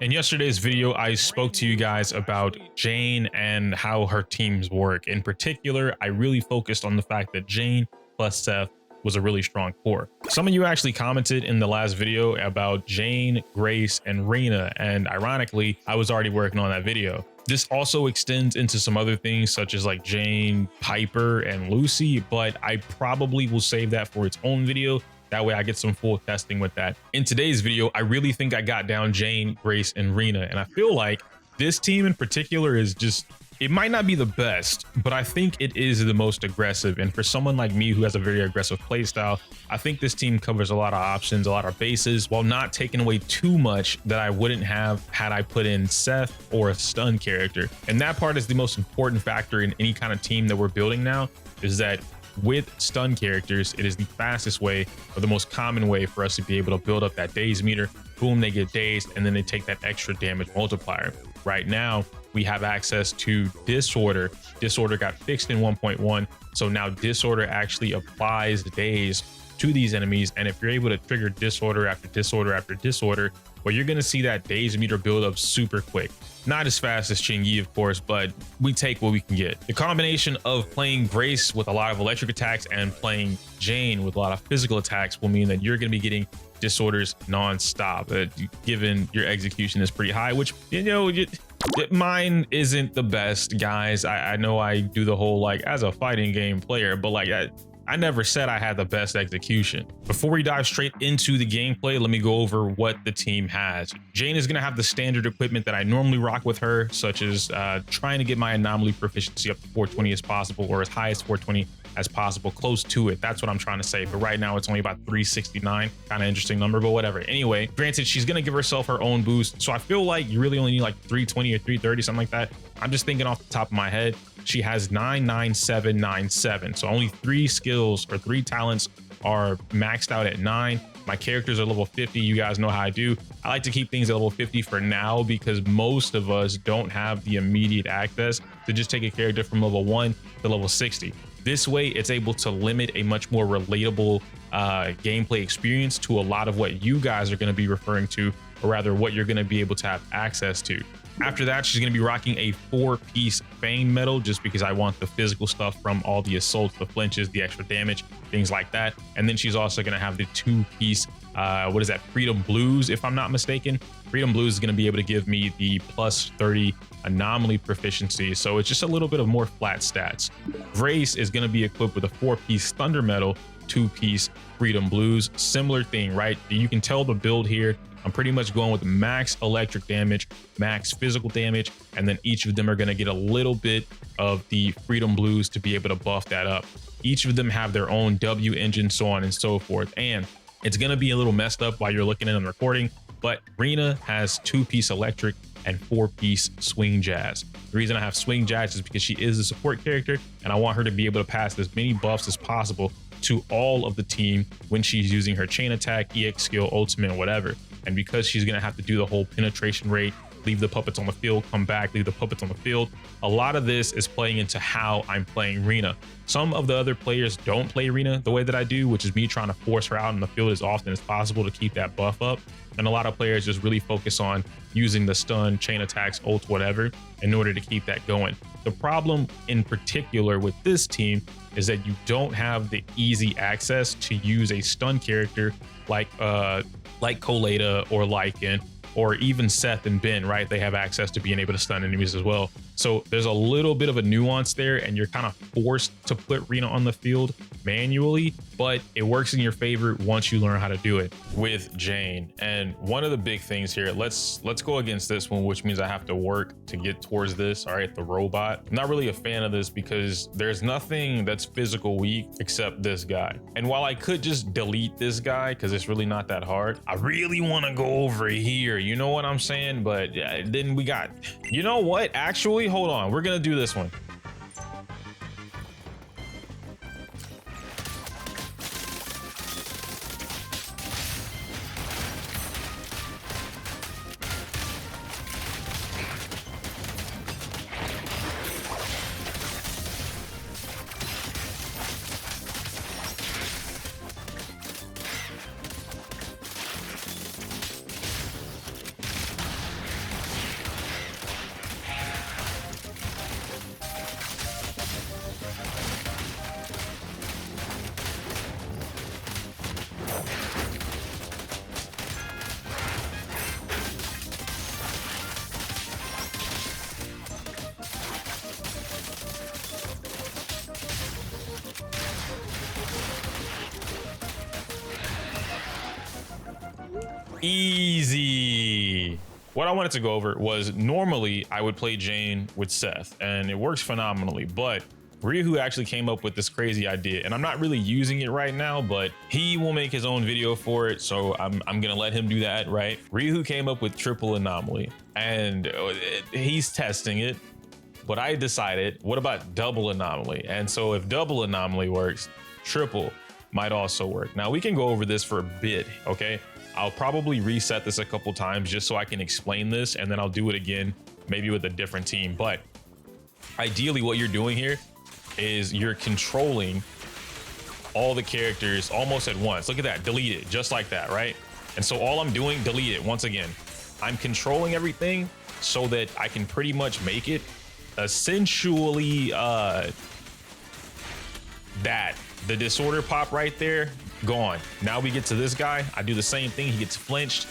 In yesterday's video, I spoke to you guys about Jane and how her teams work. In particular, I really focused on the fact that Jane plus Seth was a really strong core. Some of you actually commented in the last video about Jane, Grace, and Rena, and ironically, I was already working on that video. This also extends into some other things such as like Jane, Piper, and Lucy, but I probably will save that for its own video. That way I get some full testing with that. In today's video, I really think I got down Jane, Grace, and Rena, and I feel like this team in particular is just, it might not be the best, but I think it is the most aggressive. And for someone like me who has a very aggressive playstyle, I think this team covers a lot of options, a lot of bases, while not taking away too much that I wouldn't have had I put in Seth or a stun character. And that part is the most important factor in any kind of team that we're building now, is that with stun characters, it is the fastest way or the most common way for us to be able to build up that daze meter. Boom, they get dazed, and then they take that extra damage multiplier. Right now, we have access to Disorder. Disorder got fixed in 1.1, so now Disorder actually applies daze to these enemies, and if you're able to trigger Disorder after Disorder after Disorder, well, you're going to see that daze meter build up super quick. Not as fast as Chingy, of course, but we take what we can get. The combination of playing Grace with a lot of electric attacks and playing Jane with a lot of physical attacks will mean that you're going to be getting disorders non-stop, given your execution is pretty high, which, you know, mine isn't the best, guys. I know I do the whole like as a fighting game player, but like I never said I had the best execution. Before we dive straight into the gameplay, let me go over what the team has. Jane is going to have the standard equipment that I normally rock with her, such as trying to get my Anomaly proficiency up to 420 as possible, or as high as 420 as possible, close to it. That's what I'm trying to say. But right now it's only about 369. Kind of interesting number, but whatever. Anyway, granted, she's going to give herself her own boost. So I feel like you really only need like 320 or 330, something like that. I'm just thinking off the top of my head. She has 99797. So only 3 skills or 3 talents are maxed out at 9. My characters are level 50. You guys know how I do. I like to keep things at level 50 for now because most of us don't have the immediate access to just take a character from level 1 to level 60. This way, it's able to limit a much more relatable gameplay experience to a lot of what you guys are going to be referring to, or rather what you're going to be able to have access to. After that, she's going to be rocking a 4-piece Fang medal just because I want the physical stuff from all the assaults, the flinches, the extra damage, things like that. And then she's also going to have the 2-piece, what is that, Freedom Blues, if I'm not mistaken. Freedom Blues is going to be able to give me the plus 30 Anomaly proficiency, so it's just a little bit of more flat stats. Grace is going to be equipped with a 4-piece Thunder medal, 2-piece Freedom Blues. Similar thing, right? You can tell the build here. I'm pretty much going with max electric damage, max physical damage, and then each of them are going to get a little bit of the Freedom Blues to be able to buff that up. Each of them have their own W engine, so on and so forth. And it's going to be a little messed up while you're looking at it and recording, but Rena has 2-piece electric and 4-piece swing jazz. The reason I have swing jazz is because she is a support character, and I want her to be able to pass as many buffs as possible to all of the team when she's using her chain attack, EX skill, ultimate, whatever. And because she's going to have to do the whole penetration rate, leave the puppets on the field, come back, leave the puppets on the field, a lot of this is playing into how I'm playing Rena. Some of the other players don't play Rena the way that I do, which is me trying to force her out in the field as often as possible to keep that buff up. And a lot of players just really focus on using the stun, chain attacks, ult, whatever, in order to keep that going. The problem in particular with this team is that you don't have the easy access to use a stun character like Coleta or Lycan, or even Seth and Ben, right? They have access to being able to stun enemies as well. So there's a little bit of a nuance there, and you're kind of forced to put Rena on the field manually, but it works in your favor once you learn how to do it with Jane. And one of the big things here, let's go against this one, which means I have to work to get towards this. All right, the robot. I'm not really a fan of this because there's nothing that's physical weak except this guy. And while I could just delete this guy because it's really not that hard, I really want to go over here. You know what I'm saying? But then we got, you know what? Actually, hold on. We're going to do this one. Easy. What I wanted to go over was normally I would play Jane with Seth and it works phenomenally, but Ryu actually came up with this crazy idea and I'm not really using it right now, but he will make his own video for it. So I'm gonna let him do that, right? Ryu came up with triple Anomaly and he's testing it, but I decided, what about double Anomaly? And so if double Anomaly works, triple might also work. Now we can go over this for a bit, okay? I'll probably reset this a couple times just so I can explain this, and then I'll do it again, maybe with a different team. But ideally what you're doing here is you're controlling all the characters almost at once. Look at that, delete it, just like that, right? And so all I'm doing, delete it once again. I'm controlling everything so that I can pretty much make it essentially that the disorder pop right there, gone. Now we get to this guy. I do the same thing. He gets flinched.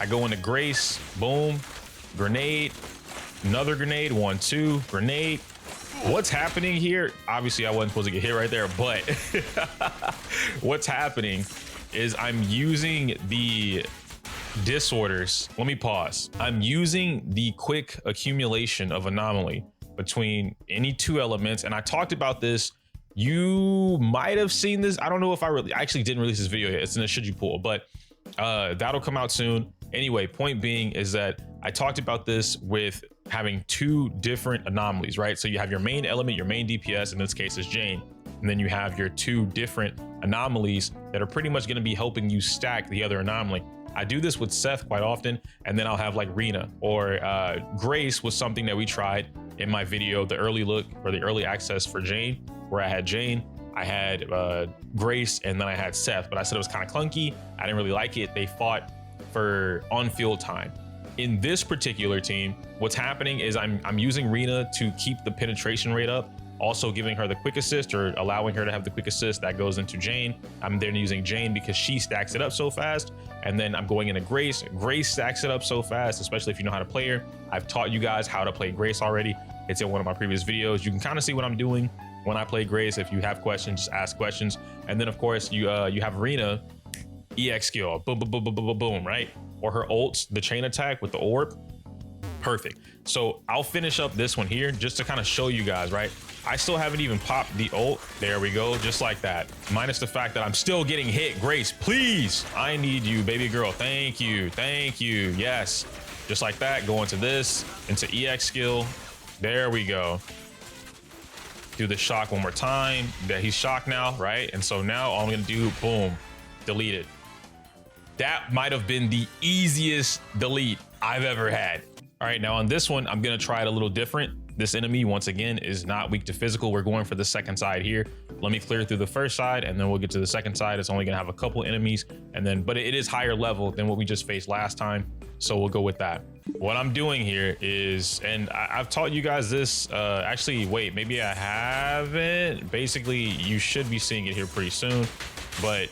I go into Grace, boom, grenade, another grenade, 1, 2, grenade. What's happening here? Obviously I wasn't supposed to get hit right there, but what's happening is I'm using the disorders. Let me pause. I'm using the quick accumulation of Anomaly between any two elements. And I talked about this. You might have seen this. I don't know if I actually didn't release this video yet. It's in the should you pull, but that'll come out soon. Anyway, point being is that I talked about this with having two different anomalies, right? So you have your main element, your main DPS, in this case is Jane, and then you have your two different anomalies that are pretty much going to be helping you stack the other anomaly. I do this with Seth quite often, and then I'll have like Rena or Grace was something that we tried in my video, the early look or the early access for Jane, where I had Jane, I had Grace, and then I had Seth, but I said it was kind of clunky. I didn't really like it. They fought for on-field time. In this particular team, what's happening is I'm using Rena to keep the penetration rate up, also giving her the quick assist or allowing her to have the quick assist that goes into Jane. I'm then using Jane because she stacks it up so fast. And then I'm going into Grace. Grace stacks it up so fast, especially if you know how to play her. I've taught you guys how to play Grace already. It's in one of my previous videos. You can kind of see what I'm doing when I play Grace. If you have questions, just ask questions. And then of course you have Rena, EX skill, boom, boom, boom, boom, boom, boom, right? Or her ults, the chain attack with the orb. Perfect. So I'll finish up this one here just to kind of show you guys, right? I still haven't even popped the ult. There we go, just like that. Minus the fact that I'm still getting hit. Grace, please, I need you, baby girl. Thank you, thank you. Yes, just like that. Go into this, into EX skill. There we go. Do the shock one more time. That he's shocked now, right? And so now all I'm gonna do, boom, delete it. That might have been the easiest delete I've ever had. All right, now on this one, I'm gonna try it a little different. This enemy, once again, is not weak to physical. We're going for the second side here. Let me clear through the first side and then we'll get to the second side. It's only gonna have a couple enemies and then, but it is higher level than what we just faced last time. So we'll go with that. What I'm doing here is, and I've taught you guys this, actually, wait, maybe I haven't. Basically, you should be seeing it here pretty soon, but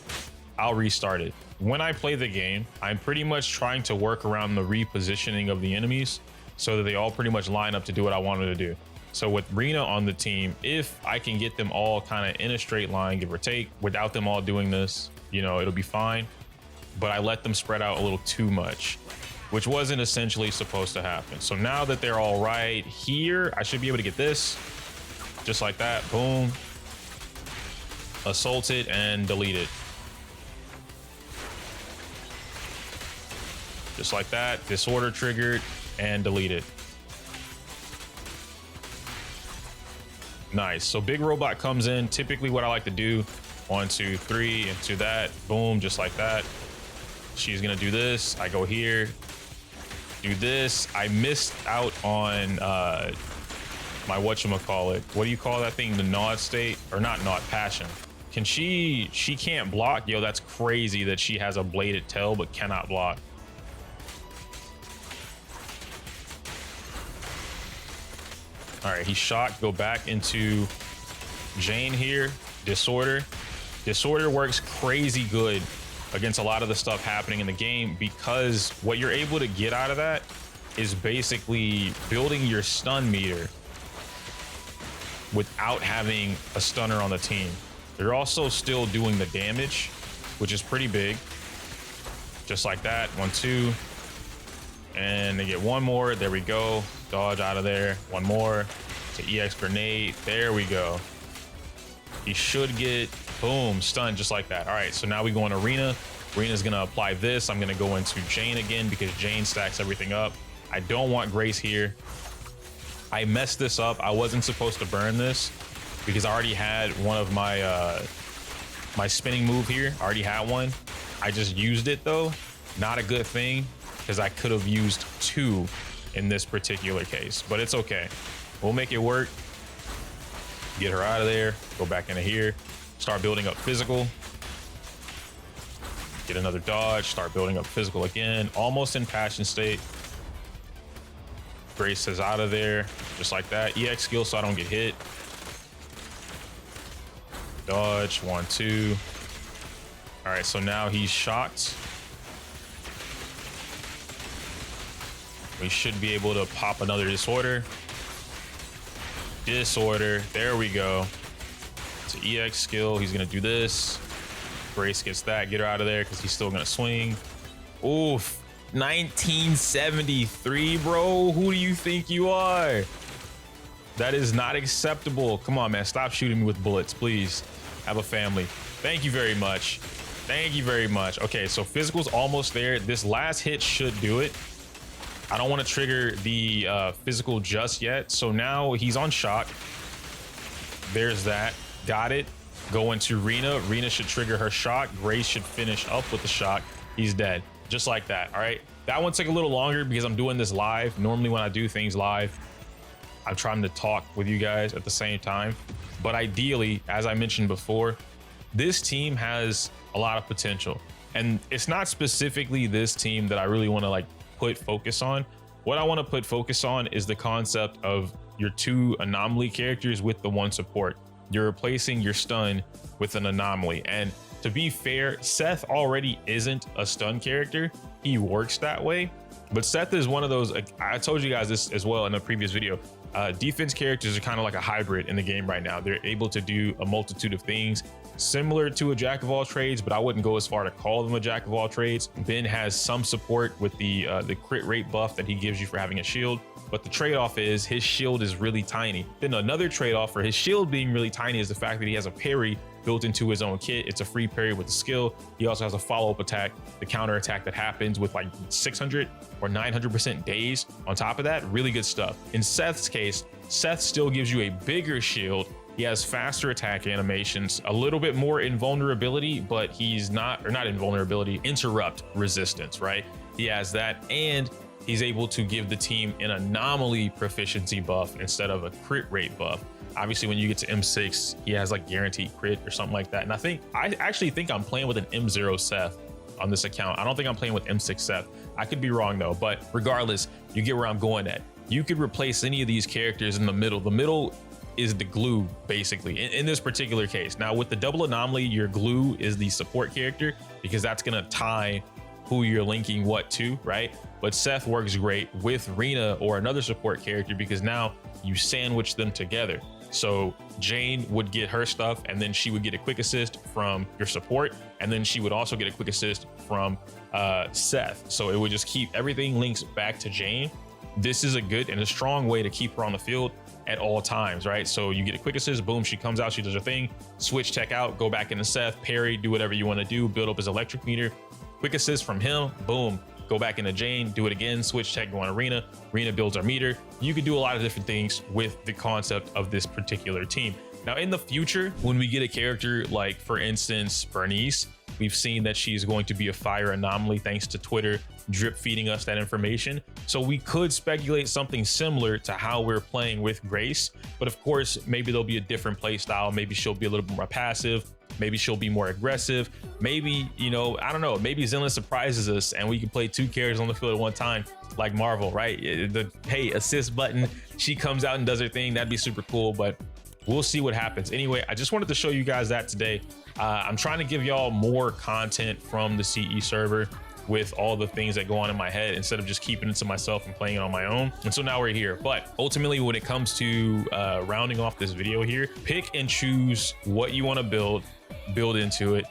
I'll restart it. When I play the game, I'm pretty much trying to work around the repositioning of the enemies so that they all pretty much line up to do what I wanted to do. So with Rena on the team, if I can get them all kind of in a straight line, give or take, without them all doing this, you know, it'll be fine. But I let them spread out a little too much, which wasn't essentially supposed to happen. So now that they're all right here, I should be able to get this just like that. Boom. Assault it and delete it. Just like that. Disorder triggered and delete it. Nice. So big robot comes in. Typically what I like to do, 1, 2, 3 into that. Boom, just like that. She's gonna do this. I go here, do this. I missed out on my whatchamacallit. What do you call that thing? The nod state, or not nod, passion. Can she can't block? Yo, that's crazy that she has a bladed tail but cannot block. All right, he's shocked. Go back into Jane here. Disorder. Disorder works crazy good against a lot of the stuff happening in the game because what you're able to get out of that is basically building your stun meter without having a stunner on the team. You're also still doing the damage, which is pretty big. just like that. 1, 2. And they get one more. There we go. Dodge out of there. One more. To EX grenade. There we go. He should get, boom, stunned just like that. All right, so now we go in arena. Arena's gonna apply this. I'm gonna go into Jane again because Jane stacks everything up. I don't want Grace here. I messed this up. I wasn't supposed to burn this because I already had one of my my spinning move here. I already had one. I just used it though. Not a good thing because I could have used 2 in this particular case, but it's okay. We'll make it work. Get her out of there. Go back into here. Start building up physical. Get another dodge. Start building up physical again. Almost in passion state. Grace is out of there. Just like that. EX skill so I don't get hit. Dodge. 1, 2. All right, so now he's shocked. We should be able to pop another disorder. Disorder. There we go. It's an EX skill. He's going to do this. Grace gets that. Get her out of there because he's still going to swing. Oof. 1973, bro. Who do you think you are? That is not acceptable. Come on, man. Stop shooting me with bullets, please. Have a family. Thank you very much. Thank you very much. Okay, so physical's almost there. This last hit should do it. I don't want to trigger the physical just yet. So now he's on shock. There's that. Got it. Go into Rena. Rena should trigger her shock. Grace should finish up with the shock. He's dead. Just like that. All right. That one took a little longer because I'm doing this live. Normally when I do things live, I'm trying to talk with you guys at the same time. But ideally, as I mentioned before, this team has a lot of potential. And it's not specifically this team that I really want to like put focus on. What I want to put focus on is the concept of your 2 anomaly characters with the 1 support. You're replacing your stun with an anomaly. And to be fair, Seth already isn't a stun character. He works that way. But Seth is one of those, I told you guys this as well in a previous video. Defense characters are kind of like a hybrid in the game right now. They're able to do a multitude of things similar to a jack of all trades, but I wouldn't go as far to call them a jack of all trades. Ben has some support with the crit rate buff that he gives you for having a shield, but the trade-off is his shield is really tiny. Then another trade-off for his shield being really tiny is the fact that he has a parry built into his own kit. It's a free parry with a skill. He also has a follow-up attack, the counter attack that happens with like 600 or 900% days on top of that. Really good stuff. In Seth's case, Seth still gives you a bigger shield. He has faster attack animations, a little bit more invulnerability, but he's not invulnerability, interrupt resistance, right? He has that, and he's able to give the team an anomaly proficiency buff instead of a crit rate buff. Obviously, when you get to M6, he has like guaranteed crit or something like that. And I actually think I'm playing with an M0 Seth on this account. I don't think I'm playing with M6 Seth. I could be wrong though, but regardless, you get where I'm going at. You could replace any of these characters in the middle. The middle is the glue basically in this particular case. Now with the double anomaly, your glue is the support character because that's gonna tie who you're linking what to, right? But Seth works great with Rena or another support character because now you sandwich them together. So Jane would get her stuff and then she would get a quick assist from your support, and then she would also get a quick assist from Seth. So it would just keep everything links back to Jane. This is a good and a strong way to keep her on the field at all times, right? So you get a quick assist, boom, she comes out, she does her thing, switch tech out, go back into Seth, parry, do whatever you want to do, build up his electric meter, quick assist from him, boom, go back into Jane, do it again, switch tech, go on Arena, Arena builds our meter. You could do a lot of different things with the concept of this particular team. Now in the future, when we get a character like, for instance, Bernice, we've seen that she's going to be a fire anomaly thanks to Twitter drip feeding us that information. So we could speculate something similar to how we're playing with Grace, but of course, maybe there'll be a different play style. Maybe she'll be a little bit more passive. Maybe she'll be more aggressive. Maybe, you know, I don't know, maybe Zenless surprises us and we can play 2 characters on the field at one time, like Marvel, right? The hey, assist button, she comes out and does her thing. That'd be super cool, but we'll see what happens. Anyway, I just wanted to show you guys that today. I'm trying to give y'all more content from the CE server with all the things that go on in my head instead of just keeping it to myself and playing it on my own. And so now we're here. But ultimately, when it comes to rounding off this video here, pick and choose what you want to build into it,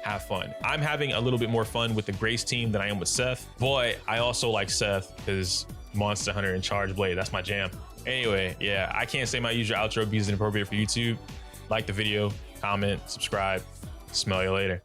have fun. I'm having a little bit more fun with the Grace team than I am with Seth, but I also like Seth because Monster Hunter and Charge Blade, that's my jam. Anyway, yeah, I can't say my usual outro because it's inappropriate for YouTube. Like the video, comment, subscribe. Smell you later.